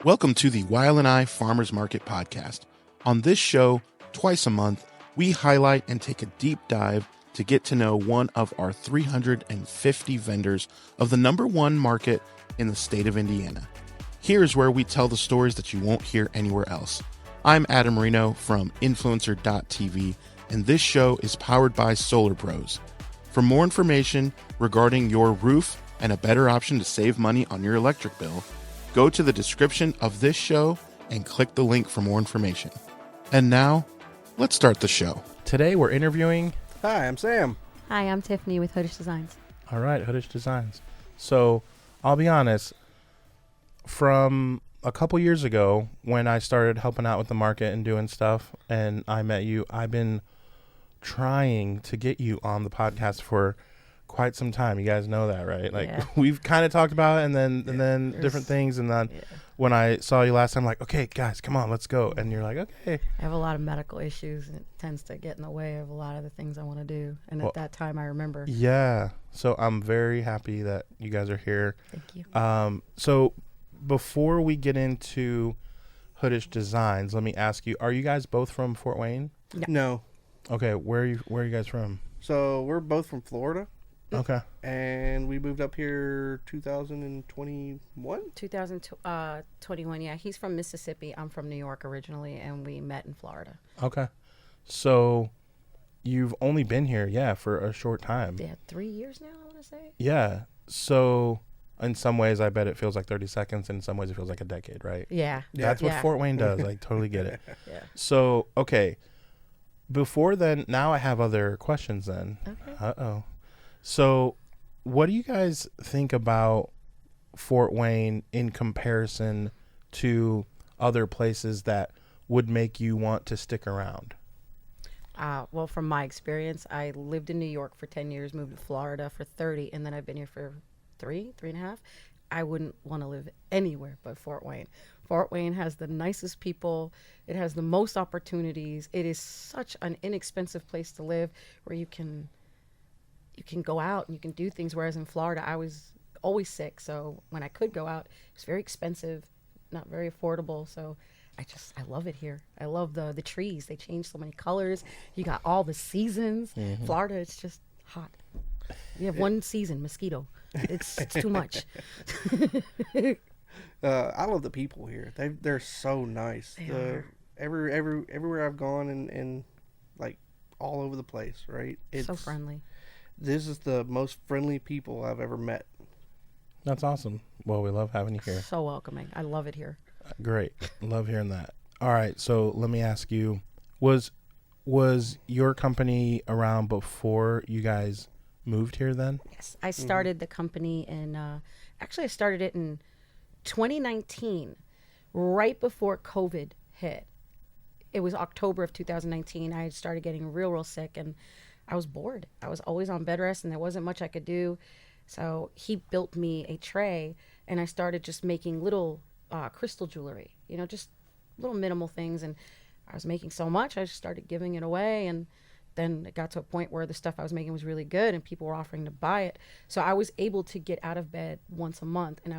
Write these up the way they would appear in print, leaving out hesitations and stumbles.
Welcome to the ylni Farmers Market podcast. On this show, twice a month, we highlight and take a deep dive to get to know one of our 350 vendors of the number one market in the state of Indiana. Here's where we tell the stories that you won't hear anywhere else. I'm Adam Reno from Influencer.tv, and this show is powered by Solar Pros. For more information regarding your roof and a better option to save money on your electric bill, go to the description of this show and click the link for more information. And now, let's start the show. Today we're interviewing... Hi, I'm Sam. Hi, I'm Tiffany with Hoodish Designs. All right, Hoodish Designs. So, I'll be honest, from a couple years ago when I started helping out with the market and doing stuff and I met you, I've been trying to get you on the podcast for quite some time. You guys know that, right? Like we've kind of talked about it and then different things, and then when I saw you last time, I'm like, okay guys, come on, let's go. And you're like, okay. I have a lot of medical issues and it tends to get in the way of a lot of the things I want to do, and at that time I remember. Yeah, so I'm very happy that you guys are here. Thank you. So before we get into Hoodish Designs, let me ask you, are you guys both from Fort Wayne? No. Okay, where are you guys from? So we're both from Florida. Okay. And we moved up here 2021? 2021, yeah. He's from Mississippi. I'm from New York originally, and we met in Florida. Okay. So you've only been here, for a short time. Yeah, 3 years now, I want to say. Yeah. So in some ways, I bet it feels like 30 seconds. In some ways, it feels like a decade, right? Yeah. That's what Fort Wayne does. I totally get it. Yeah. So, okay. Before then, now I have other questions then. Okay. Uh-oh. So, what do you guys think about Fort Wayne in comparison to other places that would make you want to stick around? Well, from my experience, I lived in New York for 10 years, moved to Florida for 30, and then I've been here for three and a half. I wouldn't want to live anywhere but Fort Wayne. Fort Wayne has the nicest people. It has the most opportunities. It is such an inexpensive place to live where you can go out and you can do things. Whereas in Florida, I was always sick. So when I could go out, it was very expensive, not very affordable. So I love it here. I love the trees. They change so many colors. You got all the seasons. Mm-hmm. Florida, it's just hot. We have one season, mosquito. It's too much. I love the people here. They're so nice. They are. Everywhere I've gone and like all over the place, right? It's so friendly. This is the most friendly people I've ever met. That's awesome. Well, we love having you here. So welcoming. I love it here. Great. Love hearing that. All right. So let me ask you, was your company around before you guys moved here then? Yes. I started the company I started it in 2019, right before COVID hit. It was October of 2019. I had started getting real sick, and I was bored. I was always on bed rest, and there wasn't much I could do. So he built me a tray, and I started just making little crystal jewelry, just little minimal things. And I was making so much, I just started giving it away. And then it got to a point where the stuff I was making was really good, and people were offering to buy it. So I was able to get out of bed once a month, and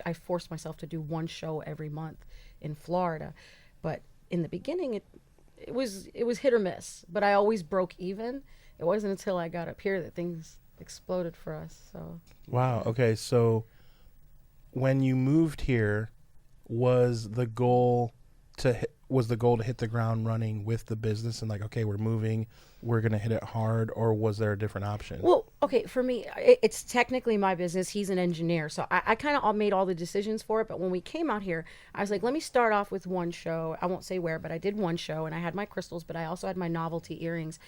I forced myself to do one show every month in Florida. But in the beginning, it was hit or miss, but I always broke even. It wasn't until I got up here that things exploded for us. So wow. Okay. So when you moved here, was the goal to hit the ground running with the business and like, okay, we're moving, we're going to hit it hard, or was there a different option? Well, okay, for me, it's technically my business. He's an engineer, so I kind of made all the decisions for it. But when we came out here, I was like, let me start off with one show. I won't say where, but I did one show, and I had my crystals, but I also had my novelty earrings.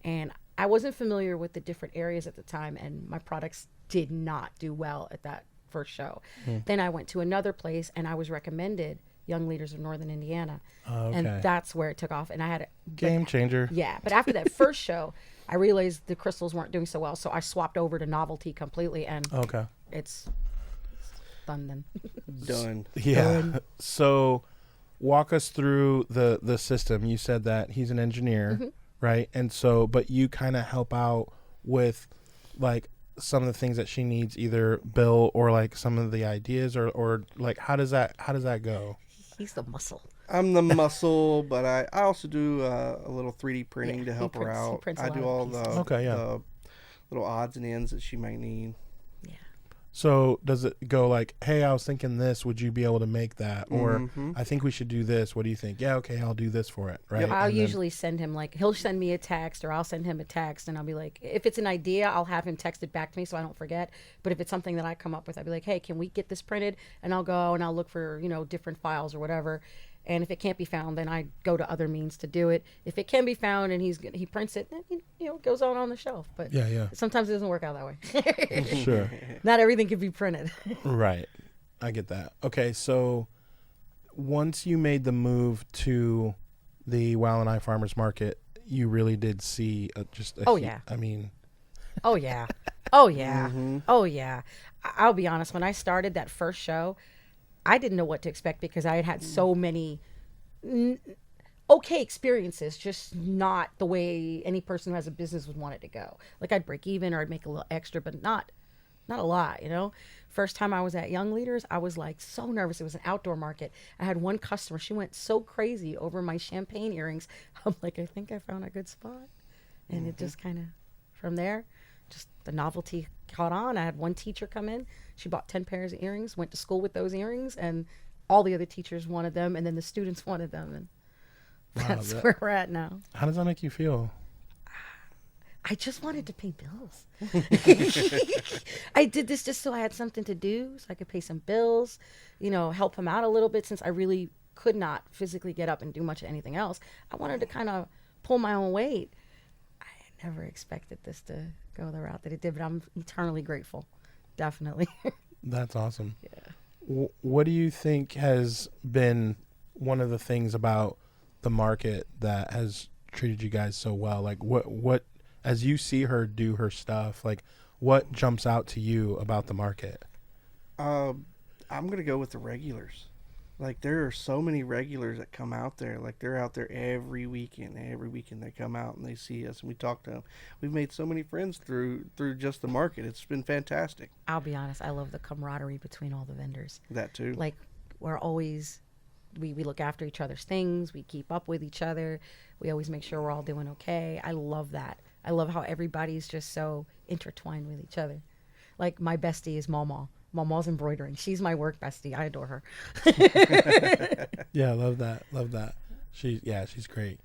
And I wasn't familiar with the different areas at the time, and my products did not do well at that first show. Then I went to another place, and I was recommended Young Leaders of Northern Indiana. Okay. And that's where it took off. And I had game changer. Yeah. But after that first show, I realized the crystals weren't doing so well. So I swapped over to novelty completely. And it's done then. Done. Yeah. Done. So walk us through the system. You said that he's an engineer, right? And so, but you kind of help out with like some of the things that she needs, either bill or like some of the ideas, or like how does that go? He's the muscle. I'm the muscle, but I also do a little 3D printing to help her He out. prints a I lot do of all pieces. the little odds and ends that she might need. So does it go like, hey, I was thinking this, would you be able to make that? Or Mm-hmm. I think we should do this. What do you think? Yeah, okay, I'll do this for it, right? Yep. I'll And then- usually send him, like, he'll send me a text or I'll send him a text, and I'll be like, if it's an idea, I'll have him text it back to me so I don't forget. But if it's something that I come up with, I'll be like, hey, can we get this printed? And I'll go and I'll look for, different files or whatever. And if it can't be found, then I go to other means to do it. If it can be found and he prints it, then it goes on the shelf. But Yeah. sometimes it doesn't work out that way. Sure. Not everything can be printed. Right. I get that. Okay, so once you made the move to the ylni Farmers Market, you really did see Oh, yeah. I mean, Oh yeah. Oh yeah. Mm-hmm. Oh yeah. I'll be honest, when I started that first show, I didn't know what to expect because I had had so many okay experiences, just not the way any person who has a business would want it to go. Like I'd break even or I'd make a little extra, but not a lot, First time I was at Young Leaders, I was like so nervous. It was an outdoor market. I had one customer. She went so crazy over my champagne earrings. I'm like, I think I found a good spot. And it just kind of, from there, just the novelty caught on. I had one teacher come in. She bought 10 pairs of earrings, went to school with those earrings, and all the other teachers wanted them, and then the students wanted them. And that's where we're at now. how does that make you feel? I just wanted to pay bills. I did this just so I had something to do, so I could pay some bills, help him out a little bit since I really could not physically get up and do much of anything else. I wanted to kind of pull my own weight. I never expected this to go the route that it did, but I'm eternally grateful. Definitely. That's awesome. Yeah. What do you think has been one of the things about the market that has treated you guys so well? Like what as you see her do her stuff, like what jumps out to you about the market? I'm gonna go with the regulars. Like there are so many regulars that come out there. Like they're out there every weekend. Every weekend they come out and they see us and we talk to them. We've made so many friends through just the market. It's been fantastic. I'll be honest, I love the camaraderie between all the vendors. That too. Like we're always, we look after each other's things. We keep up with each other. We always make sure we're all doing okay. I love that. I love how everybody's just so intertwined with each other. Like my bestie is Mama. Mama's embroidering. She's my work bestie. I adore her. Yeah, love that. She's great.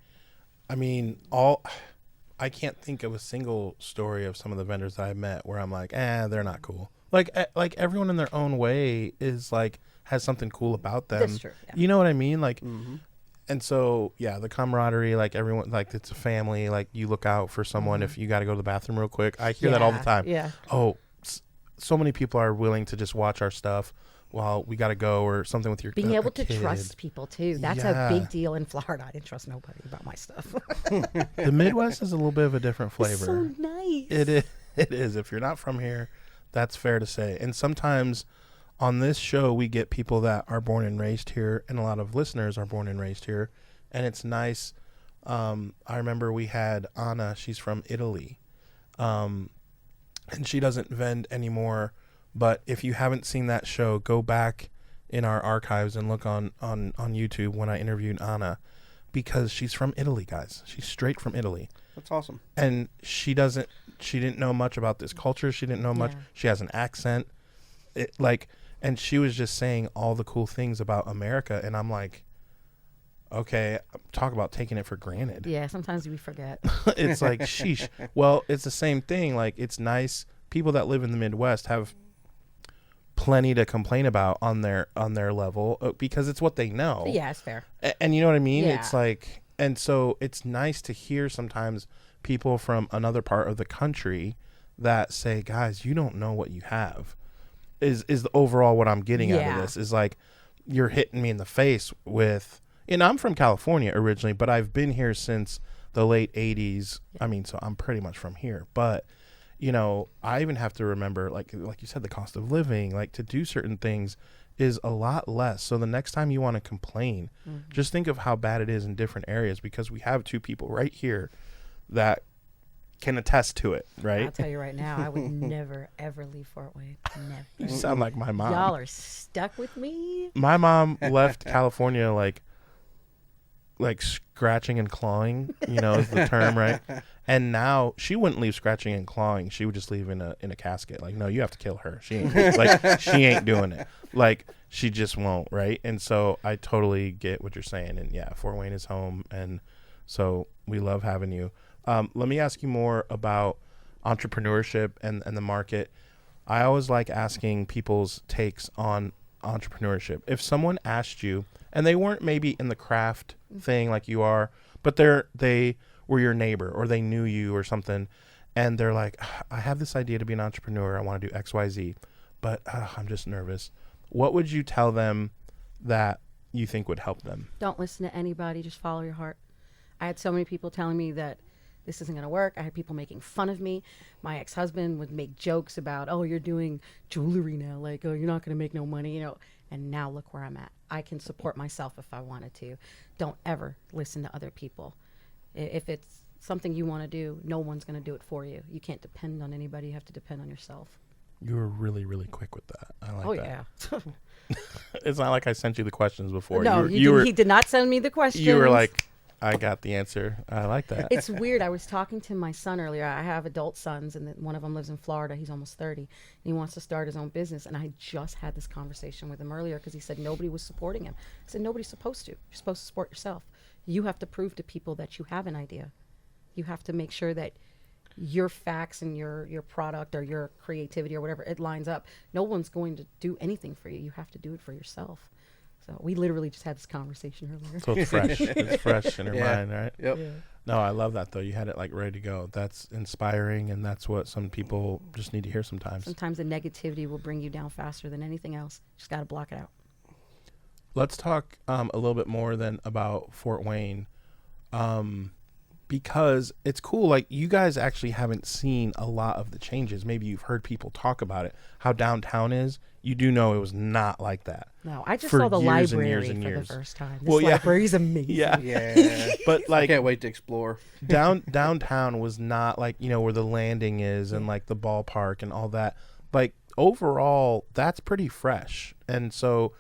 I mean, I can't think of a single story of some of the vendors that I've met where I'm like, they're not cool. Like everyone in their own way is like, has something cool about them. That's true. Yeah. You know what I mean? Like, Mm-hmm. and so, yeah, the camaraderie, like everyone, like it's a family, like you look out for someone if you got to go to the bathroom real quick. I hear that all the time. Yeah. Oh, so many people are willing to just watch our stuff while we got to go or something with your Being able to kid. trust people too. That's Yeah. a big deal in Florida. I didn't trust nobody about my stuff. The Midwest is a little bit of a different flavor. It's so nice. It is. If you're not from here, that's fair to say. And sometimes on this show, we get people that are born and raised here, and a lot of listeners are born and raised here. And it's nice. I remember we had Anna. She's from Italy. And she doesn't vend anymore. But if you haven't seen that show, go back in our archives and look on YouTube when I interviewed Anna, because she's from Italy, guys. She's straight from Italy. That's awesome. And she didn't know much about this culture. She didn't know much. Yeah. She has an accent. And she was just saying all the cool things about America. And I'm like, okay, talk about taking it for granted. Yeah, sometimes we forget. It's like, sheesh. Well, it's the same thing. Like, it's nice. People that live in the Midwest have plenty to complain about on their level because it's what they know. Yeah, it's fair. And you know what I mean? Yeah. It's like, and so it's nice to hear sometimes people from another part of the country that say, guys, you don't know what you have. Is the overall what I'm getting out of this is like, you're hitting me in the face with, and I'm from California originally, but I've been here since the late 80s. I mean, so I'm pretty much from here, but I even have to remember, like you said, the cost of living, like to do certain things is a lot less. So the next time you want to complain, just think of how bad it is in different areas, because we have two people right here that can attest to it, right? I'll tell you right now, I would never, ever leave Fort Wayne. Never. You sound like my mom. Y'all are stuck with me. My mom left California like scratching and clawing, is the term, right? And now she wouldn't leave scratching and clawing. She would just leave in a casket. Like, no, you have to kill her. She ain't doing it. Like, she just won't, right? And so I totally get what you're saying. And yeah, Fort Wayne is home, and so we love having you. Let me ask you more about entrepreneurship and the market. I always like asking people's takes on entrepreneurship. If someone asked you, and they weren't maybe in the craft thing like you are, but they were your neighbor or they knew you or something, and they're like, I have this idea to be an entrepreneur. I want to do XYZ, but I'm just nervous. What would you tell them that you think would help them? Don't listen to anybody. Just follow your heart. I had so many people telling me that this isn't going to work. I had people making fun of me. My ex-husband would make jokes about, oh, you're doing jewelry now. Like, oh, you're not going to make no money, And now look where I'm at. I can support myself if I wanted to. Don't ever listen to other people. If it's something you want to do, no one's going to do it for you. You can't depend on anybody. You have to depend on yourself. You were really, really quick with that. I like that. Oh, yeah. It's not like I sent you the questions before. No, he did not send me the questions. You were like, I got the answer. I like that. It's weird. I was talking to my son earlier. I have adult sons, and one of them lives in Florida. He's almost 30, and he wants to start his own business. And I just had this conversation with him earlier because he said nobody was supporting him. I said, nobody's supposed to. You're supposed to support yourself. You have to prove to people that you have an idea. You have to make sure that your facts and your product or your creativity or whatever, it lines up. No one's going to do anything for you. You have to do it for yourself. So we literally just had this conversation earlier. So it's fresh. It's fresh in her mind, right? Yep. Yeah. No, I love that, though. You had it, ready to go. That's inspiring, and that's what some people just need to hear sometimes. Sometimes the negativity will bring you down faster than anything else. Just got to block it out. Let's talk a little bit more then about Fort Wayne, because it's cool. You guys actually haven't seen a lot of the changes. Maybe you've heard people talk about it, how downtown is. You do know it was not like that. No, I just for saw the years and library years and for years. the first time. This Well, yeah. library's amazing. Yeah. But I can't wait to explore. downtown was not where the landing is and the ballpark and all that. Overall, that's pretty fresh. And so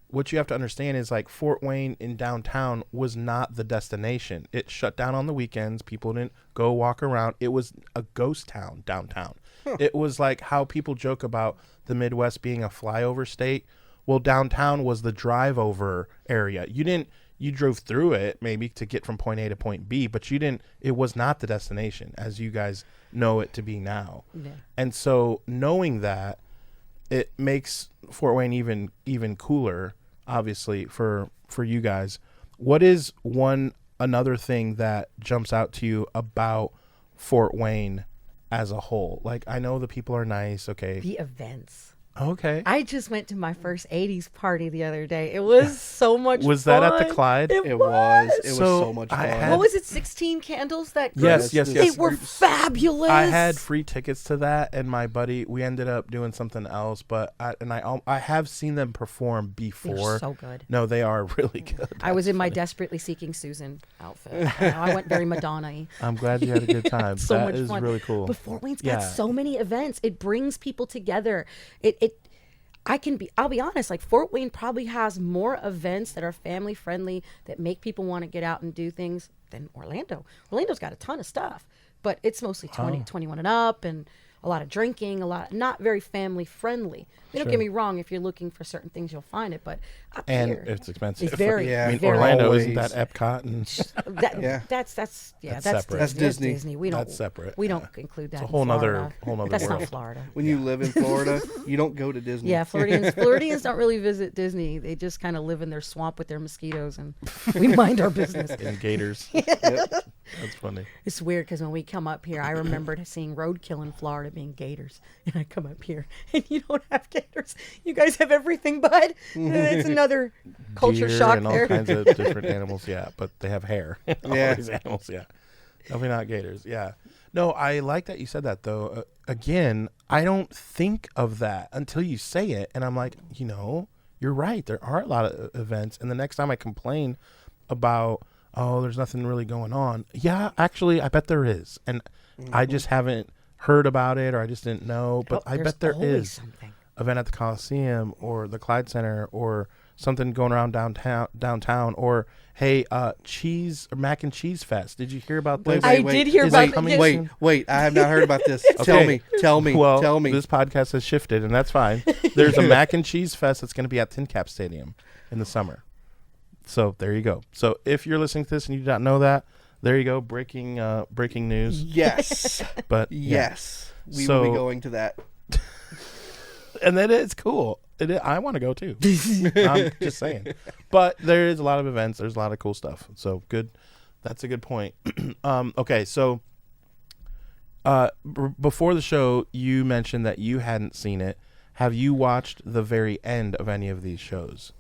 what you have to understand is Fort Wayne in downtown was not the destination. It shut down on the weekends. People didn't go walk around. It was a ghost town downtown. Huh. It was how people joke about the Midwest being a flyover state. Well, downtown was the drive over area. You drove through it maybe to get from point A to point B, but it was not the destination as you guys know it to be now. Yeah. And so knowing that, it makes Fort Wayne even cooler, obviously, for you guys. What is another thing that jumps out to you about Fort Wayne as a whole? I know the people are nice, okay. The events. Okay. I just went to my first 80s party the other day. It was so much fun. Was that at the Clyde? It was. It was so much fun. What was it, 16 candles that Yes. They were fabulous. I had free tickets to that, and my buddy, we ended up doing something else, but I have seen them perform before. They're so good. No, they are really good. I was in my Desperately Seeking Susan outfit. I went very Madonna-y. I'm glad you had a good time. So that much is fun. really cool. But Fort Wayne's got so many events. It brings people together. I'll be honest, Fort Wayne probably has more events that are family friendly, that make people want to get out and do things than Orlando. Orlando's got a ton of stuff, but it's mostly 21 and up, and a lot of drinking, not very family friendly. Don't get me wrong, if you're looking for certain things, you'll find it, but up and here, it's expensive. it's very, Yeah. very Orlando always. isn't that Epcot and That's separate. That's Disney. We don't. That's separate. We don't include that. It's a in whole Florida. nother That's world. not Florida. When you live in Florida, you don't go to Disney. Yeah, Floridians don't really visit Disney. They just kind of live in their swamp with their mosquitoes, and we mind our business. and gators. Yep. That's funny. It's weird because when we come up here, I remembered seeing roadkill in Florida being gators, and I come up here and you don't have gators. You guys have everything, bud. It's another culture Deer shock and there. all kinds of different animals, yeah, but they have hair. All Yeah. these animals, yeah. Definitely not gators, yeah. No, I like that you said that, though. Again, I don't think of that until you say it, and I'm like, you're right. There are a lot of events, and the next time I complain about oh, there's nothing really going on. Yeah, actually, I bet there is. And I just haven't heard about it, or I just didn't know. But I bet there is something. Event at the Coliseum or the Clyde Center or something going around downtown or, hey, mac and cheese fest. Did you hear about this? I did hear about it. Wait, I have not heard about this. Okay. Tell me. Well, this podcast has shifted, and that's fine. There's a mac and cheese fest that's going to be at Tin Cap Stadium in the summer. So there you go. So if you're listening to this and you did not know that, there you go. Breaking news. Yes. But yes, we will be going to that. And then it's cool. I want to go too. I'm just saying. But there is a lot of events. There's a lot of cool stuff. So good. That's a good point. Okay, so before the show, you mentioned that you hadn't seen it. Have you watched the very end of any of these shows?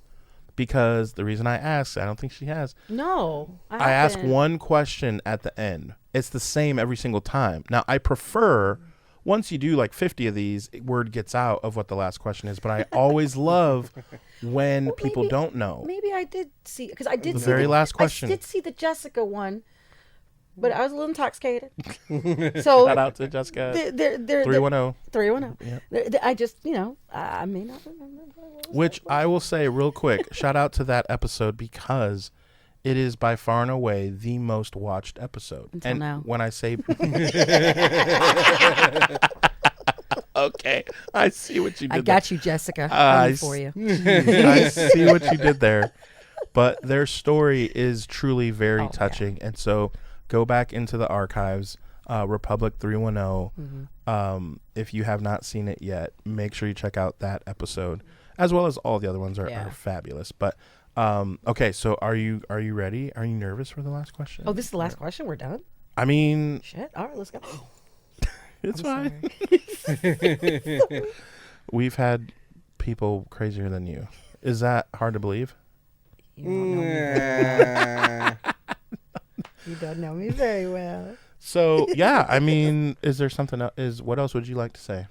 Because the reason I asked, I don't think she has. No. I ask one question at the end. It's the same every single time. Now, I prefer, once you do like 50 of these, word gets out of what the last question is. But I always love when people don't know. Maybe I did see, because I did the see very last question. I did see the Jessica one, but I was a little intoxicated. So shout out to Jessica. 310. 310. Yep. I just, I may not remember. Which I will say real quick, shout out to that episode because it is by far and away the most watched episode. Until now. When I say okay, I see what you did. I got you, Jessica. For you. I see what you did there. But their story is truly very touching. Yeah. And so go back into the archives, Republic 310. Mm-hmm. If you have not seen it yet, make sure you check out that episode, as well as all the other ones are fabulous. But okay, so are you ready? Are you nervous for the last question? Oh, this is the last question? We're done? I mean... Shit. All right, let's go. It's fine. We've had people crazier than you. Is that hard to believe? You don't know me very well. You don't know me very well. So, yeah, I mean, is there something else? What else would you like to say?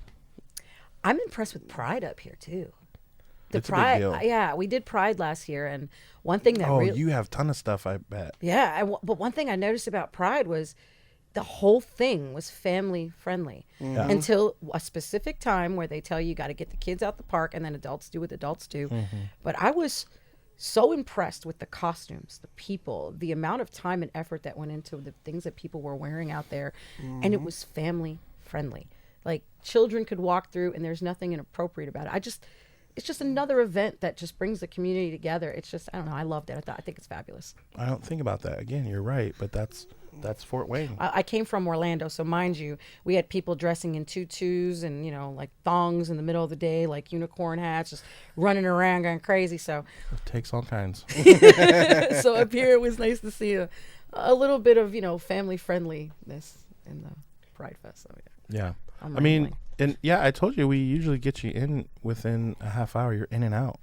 I'm impressed with Pride up here, too. It's Pride, a big deal. Yeah, we did Pride last year, and one thing that you have a ton of stuff, I bet. Yeah, but one thing I noticed about Pride was the whole thing was family friendly until a specific time where they tell you got to get the kids out the park, and then adults do what adults do. Mm-hmm. But I was so impressed with the costumes, the people, the amount of time and effort that went into the things that people were wearing out there, and it was family friendly. Like children could walk through, and there's nothing inappropriate about it. It's just another event that just brings the community together. It's just, I don't know. I loved it. I think it's fabulous. I don't think about that. Again, you're right, but that's Fort Wayne. I came from Orlando, so mind you, we had people dressing in tutus and, like thongs in the middle of the day, like unicorn hats, just running around going crazy. So it takes all kinds. So up here, it was nice to see a little bit of, family friendliness in the Pride Fest. So yeah. I mean, I told you we usually get you in within a half hour. You're in and out.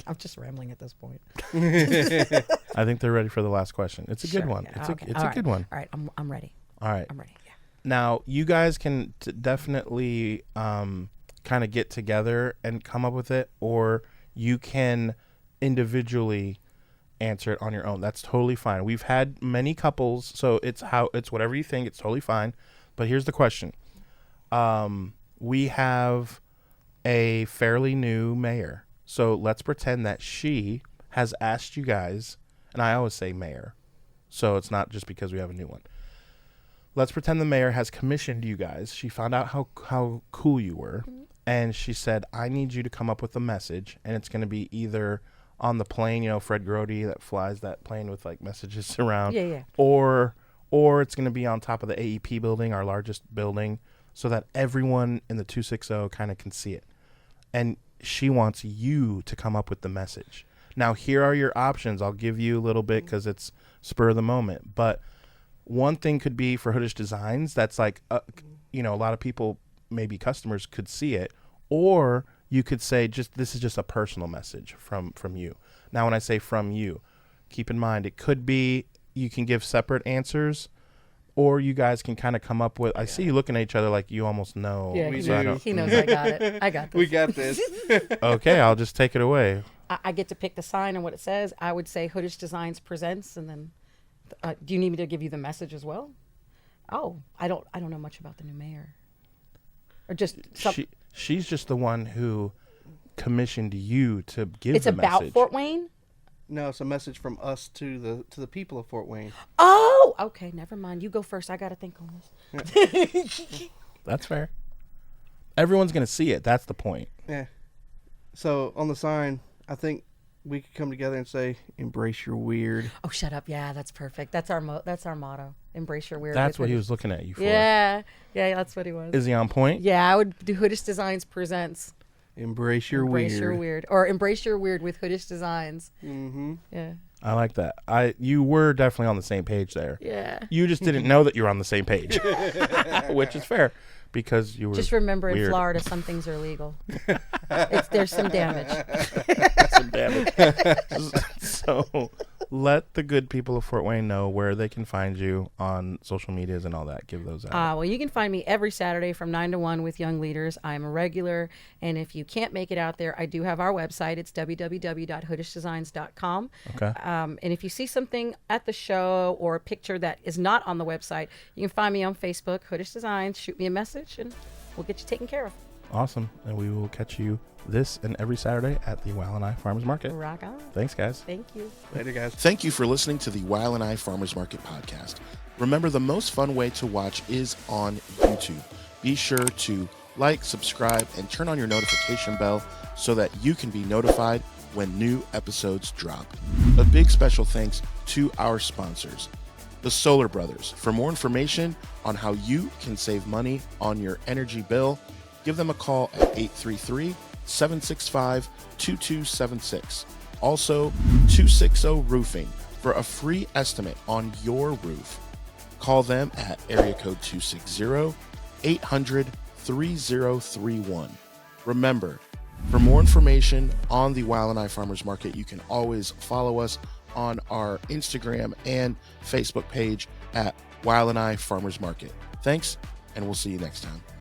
I'm just rambling at this point. I think they're ready for the last question. It's a good one. Yeah, it's a good one. All right, I'm ready. All right, I'm ready. Yeah. Now you guys can definitely kind of get together and come up with it, or you can individually answer it on your own. That's totally fine. We've had many couples, so it's whatever you think. It's totally fine. But here's the question. We have a fairly new mayor. So let's pretend that she has asked you guys, and I always say mayor, so it's not just because we have a new one. Let's pretend the mayor has commissioned you guys. She found out how cool you were, and she said, I need you to come up with a message, and it's going to be either on the plane, Fred Grody that flies that plane with like messages around, or it's going to be on top of the AEP building, our largest building, so that everyone in the 260 kind of can see it. And she wants you to come up with the message. Now, here are your options. I'll give you a little bit because it's spur of the moment. But one thing could be for Hoodish Designs. That's like, a lot of people, maybe customers, could see it. Or you could say, this is just a personal message from you. Now, when I say from you, keep in mind, it could be you can give separate answers, or you guys can kind of come up with, I see you looking at each other like you almost know. Yeah, he knows I got it. I got this. We got this. Okay, I'll just take it away. I get to pick the sign and what it says. I would say Hoodish Designs presents, and then Do you need me to give you the message as well? Oh, I don't know much about the new mayor. Or just she's just the one who commissioned you to give it's the about message. Fort Wayne? No, it's a message from us to the people of Fort Wayne. Oh, okay, never mind. You go first. I got to think on this. That's fair. Everyone's going to see it. That's the point. Yeah. So on the sign, I think we could come together and say, "Embrace your weird." Oh, shut up. Yeah, that's perfect. That's our motto. Embrace your weird. That's with what he Hoodish. was looking at you for. Yeah, that's what he was. Is he on point? Yeah, I would do Hoodish Designs presents. Embrace your Embrace weird. your weird, or embrace your weird with Hoodish Designs. Mm-hmm. Yeah. I like that. You were definitely on the same page there. Yeah. You just didn't know that you were on the same page, which is fair because you were. Just remember, weird. in Florida, some things are legal. There's some damage. Some damage. So let the good people of Fort Wayne know where they can find you on social medias and all that. Give those out. Well, you can find me every Saturday from 9 to 1 with Young Leaders. I'm a regular, and if you can't make it out there, I do have our website. It's www.hoodishdesigns.com. Okay. And if you see something at the show or a picture that is not on the website, you can find me on Facebook, Hoodish Designs. Shoot me a message, and we'll get you taken care of. Awesome. And we will catch you this and every Saturday at the ylni Farmers Market. Rock on. Thanks, guys. Thank you. Later, guys. Thank you for listening to the ylni Farmers Market podcast. Remember, the most fun way to watch is on YouTube. Be sure to like, subscribe, and turn on your notification bell so that you can be notified when new episodes drop. A big special thanks to our sponsors, the Solar Brothers. For more information on how you can save money on your energy bill, give them a call at 833-765-2276. Also, 260 Roofing for a free estimate on your roof. Call them at area code 260-800-3031. Remember, for more information on the ylni Farmers Market, you can always follow us on our Instagram and Facebook page at ylni Farmers Market. Thanks, and we'll see you next time.